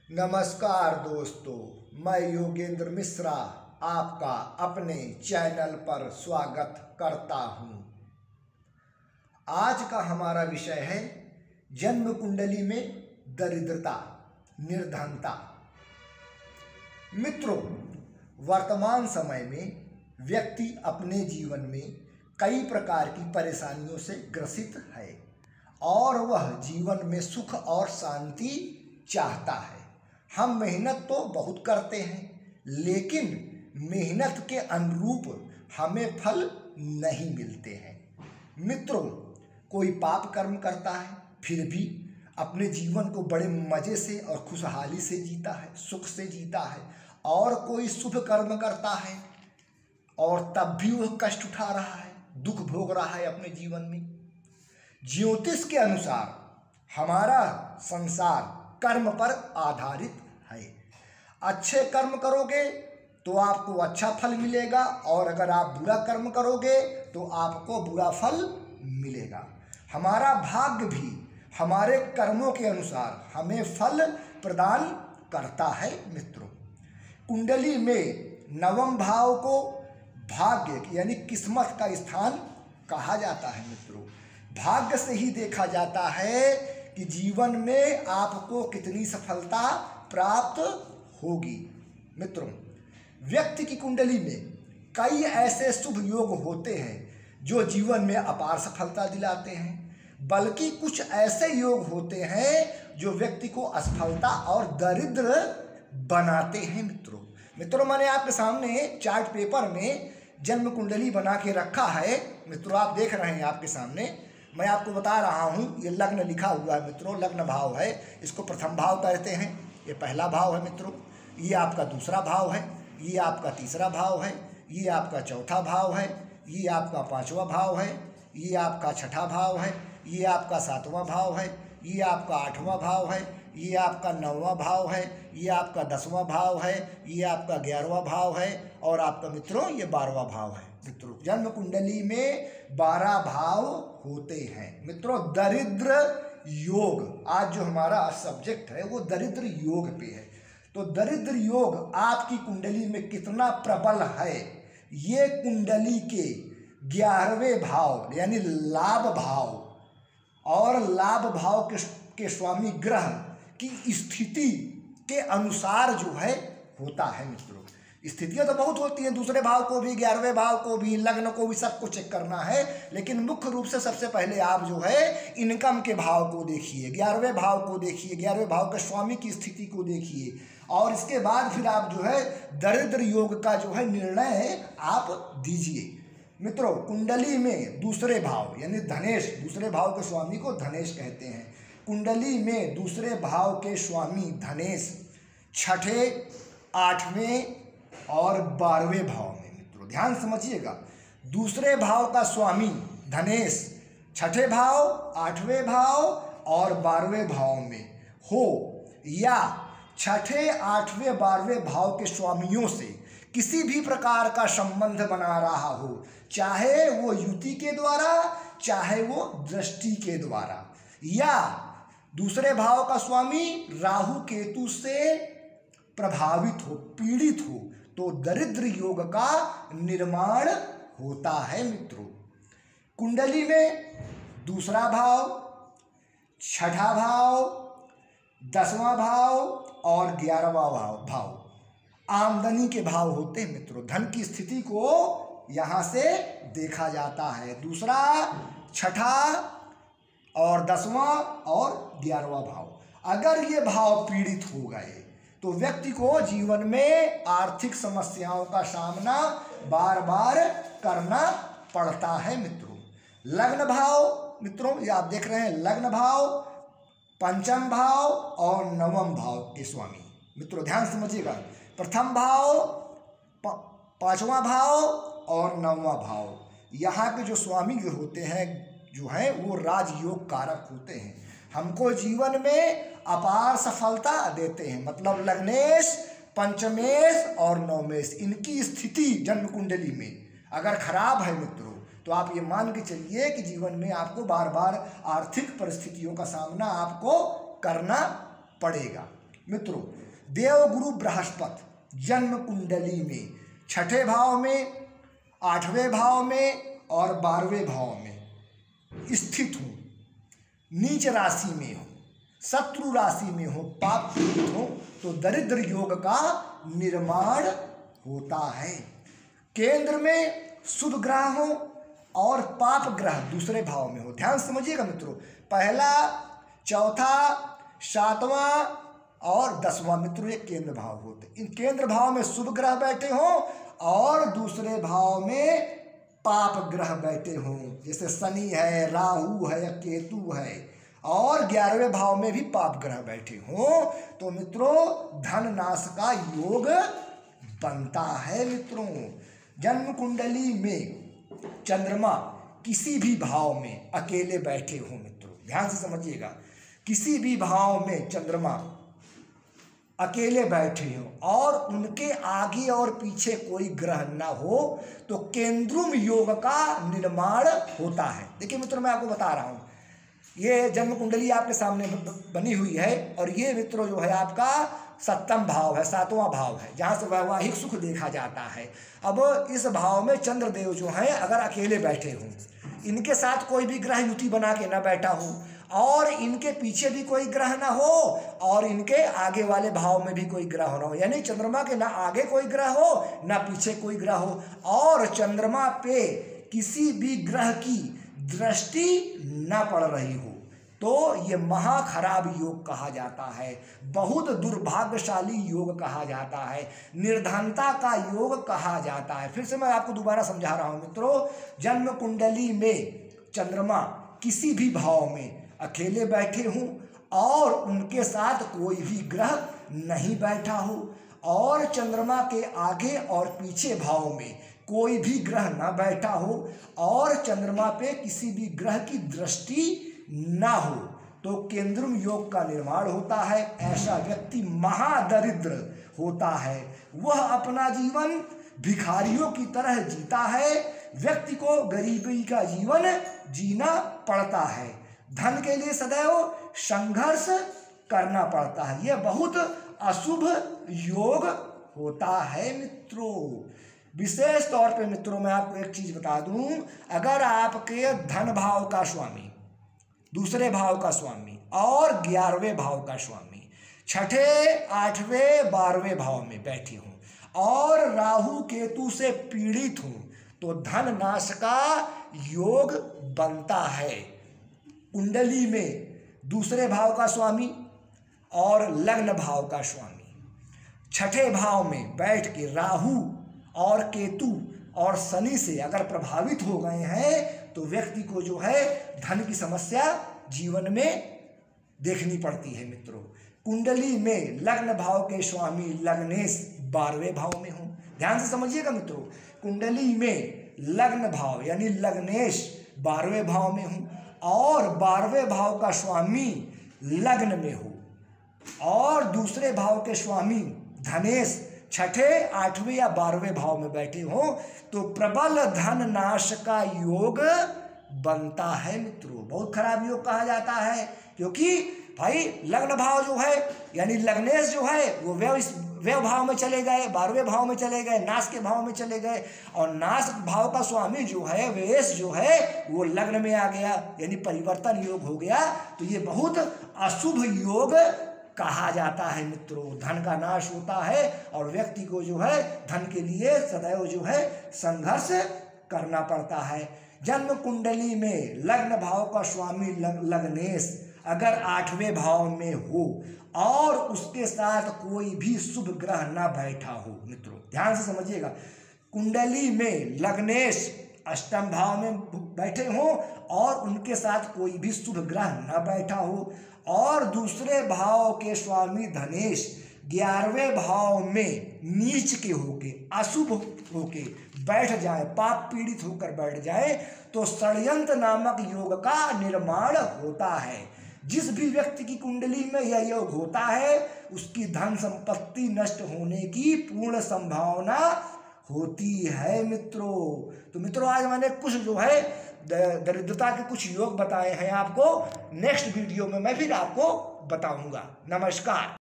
नमस्कार दोस्तों, मैं योगेंद्र मिश्रा आपका अपने चैनल पर स्वागत करता हूं। आज का हमारा विषय है जन्म कुंडली में दरिद्रता, निर्धनता। मित्रों, वर्तमान समय में व्यक्ति अपने जीवन में कई प्रकार की परेशानियों से ग्रसित है और वह जीवन में सुख और शांति चाहता है। हम मेहनत तो बहुत करते हैं, लेकिन मेहनत के अनुरूप हमें फल नहीं मिलते हैं। मित्रों, कोई पाप कर्म करता है फिर भी अपने जीवन को बड़े मज़े से और खुशहाली से जीता है, सुख से जीता है, और कोई शुभ कर्म करता है और तब भी वह कष्ट उठा रहा है, दुख भोग रहा है अपने जीवन में। ज्योतिष के अनुसार हमारा संसार कर्म पर आधारित है। अच्छे कर्म करोगे तो आपको अच्छा फल मिलेगा, और अगर आप बुरा कर्म करोगे तो आपको बुरा फल मिलेगा। हमारा भाग्य भी हमारे कर्मों के अनुसार हमें फल प्रदान करता है। मित्रों, कुंडली में नवम भाव को भाग्य यानी किस्मत का स्थान कहा जाता है। मित्रों, भाग्य से ही देखा जाता है कि जीवन में आपको कितनी सफलता प्राप्त होगी। मित्रों, व्यक्ति की कुंडली में कई ऐसे शुभ योग होते हैं जो जीवन में अपार सफलता दिलाते हैं, बल्कि कुछ ऐसे योग होते हैं जो व्यक्ति को असफलता और दरिद्र बनाते हैं। मित्रों, मैंने आपके सामने चार्ट पेपर में जन्म कुंडली बना के रखा है। मित्रों, आप देख रहे हैं आपके सामने, मैं आपको बता रहा हूँ, ये लग्न लिखा हुआ है। मित्रों, लग्न भाव है, इसको प्रथम भाव कहते हैं। ये पहला भाव है। मित्रों, ये आपका दूसरा भाव है, ये आपका तीसरा भाव है, ये आपका चौथा भाव है, ये आपका पांचवा भाव है, ये आपका छठा भाव है, ये आपका सातवां भाव है, ये आपका आठवां भाव है, ये आपका नौवां भाव है, ये आपका 10वां भाव है, ये आपका 11वां भाव है, और आपका मित्रों ये 12वां भाव है। मित्रों, जन्म कुंडली में 12 भाव होते हैं। मित्रों, दरिद्र योग, आज जो हमारा सब्जेक्ट है वो दरिद्र योग पे है। तो दरिद्र योग आपकी कुंडली में कितना प्रबल है, ये कुंडली के 11वें भाव यानी लाभ भाव और लाभ भाव के स्वामी ग्रह की स्थिति के अनुसार जो है होता है। मित्रों, स्थितियां तो बहुत होती हैं, दूसरे भाव को भी, 11वें भाव को भी, लग्न को भी, सबको चेक करना है, लेकिन मुख्य रूप से सबसे पहले आप जो है इनकम के भाव को देखिए, 11वें भाव को देखिए, 11वें भाव के स्वामी की स्थिति को देखिए, और इसके बाद फिर आप जो है दरिद्र योग का जो है निर्णय आप दीजिए। मित्रों, कुंडली में दूसरे भाव यानी धनेश, दूसरे भाव के स्वामी को धनेश कहते हैं। कुंडली में दूसरे भाव के स्वामी धनेश छठे, 8वें और 12वें भाव में। मित्रों, ध्यान समझिएगा, दूसरे भाव का स्वामी धनेश छठे भाव, 8वें भाव और 12वें भाव में हो, या छठे, 8वें, 12वें भाव के स्वामियों से किसी भी प्रकार का संबंध बना रहा हो, चाहे वो युति के द्वारा, चाहे वो दृष्टि के द्वारा, या दूसरे भाव का स्वामी राहु केतु से प्रभावित हो, पीड़ित हो, तो दरिद्र योग का निर्माण होता है। मित्रों, कुंडली में दूसरा भाव, छठा भाव, 10वां भाव और 11वां भाव आमदनी के भाव होते हैं। मित्रों, धन की स्थिति को यहाँ से देखा जाता है। दूसरा, छठा और 10वां और 11वां भाव, अगर ये भाव पीड़ित हो गए तो व्यक्ति को जीवन में आर्थिक समस्याओं का सामना बार बार करना पड़ता है। मित्रों, लग्न भाव, मित्रों ये आप देख रहे हैं, लग्न भाव, पंचम भाव और नवम भाव के स्वामी। मित्रों, ध्यान समझिएगा, प्रथम भाव, 5वां भाव और 9वां भाव, यहाँ के जो स्वामी होते हैं जो है वो राजयोग कारक होते हैं, हमको जीवन में अपार सफलता देते हैं। मतलब लग्नेश, पंचमेश और नवमेश, इनकी स्थिति जन्म कुंडली में अगर खराब है मित्रों, तो आप ये मान के चलिए कि जीवन में आपको बार बार आर्थिक परिस्थितियों का सामना आपको करना पड़ेगा। मित्रों, देवगुरु बृहस्पति जन्म कुंडली में छठे भाव में, आठवें भाव में और 12वें भाव में स्थित हो, नीच राशि में हो, शत्रु राशि में हो, पाप पीड़ित हो, तो दरिद्र योग का निर्माण होता है। केंद्र में शुभ ग्रह हो और पाप ग्रह दूसरे भाव में हो। ध्यान समझिएगा मित्रों, पहला, चौथा, सातवां और 10वां मित्रों ये केंद्र भाव होते। इन केंद्र भाव में शुभ ग्रह बैठे हों और दूसरे भाव में पाप ग्रह बैठे हों, जैसे शनि है, राहु है या केतु है, और 11वें भाव में भी पाप ग्रह बैठे हों, तो मित्रों धन नाश का योग बनता है। मित्रों, जन्म कुंडली में चंद्रमा किसी भी भाव में अकेले बैठे हो, मित्रों ध्यान से समझिएगा, किसी भी भाव में चंद्रमा अकेले बैठे हो और उनके आगे और पीछे कोई ग्रह ना हो, तो केंद्रुम योग का निर्माण होता है। देखिए मित्रों, मैं आपको बता रहा हूँ, ये जन्म कुंडली आपके सामने बनी हुई है और ये मित्रों जो है आपका 7वां भाव है, 7वां भाव है, जहाँ से वैवाहिक सुख देखा जाता है। अब इस भाव में चंद्रदेव जो हैं अगर अकेले बैठे हों, इनके साथ कोई भी ग्रह युति बना के ना बैठा हो और इनके पीछे भी कोई ग्रह ना हो और इनके आगे वाले भाव में भी कोई ग्रह ना हो, यानी चंद्रमा के ना आगे कोई ग्रह हो ना पीछे कोई ग्रह हो, और चंद्रमा पे किसी भी ग्रह की दृष्टि ना पड़ रही हो, तो ये महा खराब योग कहा जाता है, बहुत दुर्भाग्यशाली योग कहा जाता है, निर्धनता का योग कहा जाता है। फिर से मैं आपको दोबारा समझा रहा हूँ मित्रों, जन्म कुंडली में चंद्रमा किसी भी भाव में अकेले बैठे हों और उनके साथ कोई भी ग्रह नहीं बैठा हो और चंद्रमा के आगे और पीछे भाव में कोई भी ग्रह ना बैठा हो और चंद्रमा पे किसी भी ग्रह की दृष्टि ना हो, तो केंद्रुम योग का निर्माण होता है। ऐसा व्यक्ति महादरिद्र होता है, वह अपना जीवन भिखारियों की तरह जीता है, व्यक्ति को गरीबी का जीवन जीना पड़ता है, धन के लिए सदैव संघर्ष करना पड़ता है। यह बहुत अशुभ योग होता है मित्रों। विशेष तौर पे मित्रों मैं आपको एक चीज बता दूं, अगर आपके धन भाव का स्वामी, दूसरे भाव का स्वामी और 11वें भाव का स्वामी छठे, 8वें, 12वें भाव में बैठे हों और राहु केतु से पीड़ित हों, तो धन नाश का योग बनता है। कुंडली में दूसरे भाव का स्वामी और लग्न भाव का स्वामी छठे भाव में बैठ के राहु और केतु और शनि से अगर प्रभावित हो गए हैं, तो व्यक्ति को जो है धन की समस्या जीवन में देखनी पड़ती है। मित्रों, कुंडली में लग्न भाव के स्वामी लग्नेश 12वें भाव में हो, ध्यान से समझिएगा मित्रों, कुंडली में लग्न भाव यानी लग्नेश 12वें भाव में हो और 12वें भाव का स्वामी लग्न में हो और दूसरे भाव के स्वामी धनेश छठे, 8वें या 12वें भाव में बैठे हो, तो प्रबल धन नाश का योग बनता है। मित्रों, बहुत खराब योग कहा जाता है, क्योंकि भाई लग्न भाव जो है यानी लग्नेश जो है वो व्यय भाव में चले गए, 12वें भाव में चले गए, नाश के भाव में चले गए, और नाश भाव का स्वामी जो है व्यय जो है वो लग्न में आ गया, यानी परिवर्तन योग हो गया। तो ये बहुत अशुभ योग कहा जाता है। मित्रों, धन का नाश होता है और व्यक्ति को जो है धन के लिए सदैव जो है संघर्ष करना पड़ता है। जन्म कुंडली में लग्न भाव का स्वामी लग्नेश अगर 8वें भाव में हो और उसके साथ कोई भी शुभ ग्रह ना बैठा हो, मित्रों ध्यान से समझिएगा, कुंडली में लग्नेश 8वें भाव में बैठे हों और उनके साथ कोई भी शुभ ग्रह ना बैठा हो और दूसरे भाव के स्वामी धनेश 11वें भाव में नीच के होके अशुभ होके बैठ जाए, पाप पीड़ित होकर बैठ जाए, तो षड्यंत्र नामक योग का निर्माण होता है। जिस भी व्यक्ति की कुंडली में यह योग होता है उसकी धन संपत्ति नष्ट होने की पूर्ण संभावना होती है। मित्रों, तो मित्रों आज मैंने कुछ जो है दरिद्रता के कुछ योग बताए हैं आपको, नेक्स्ट वीडियो में मैं फिर आपको बताऊंगा। नमस्कार।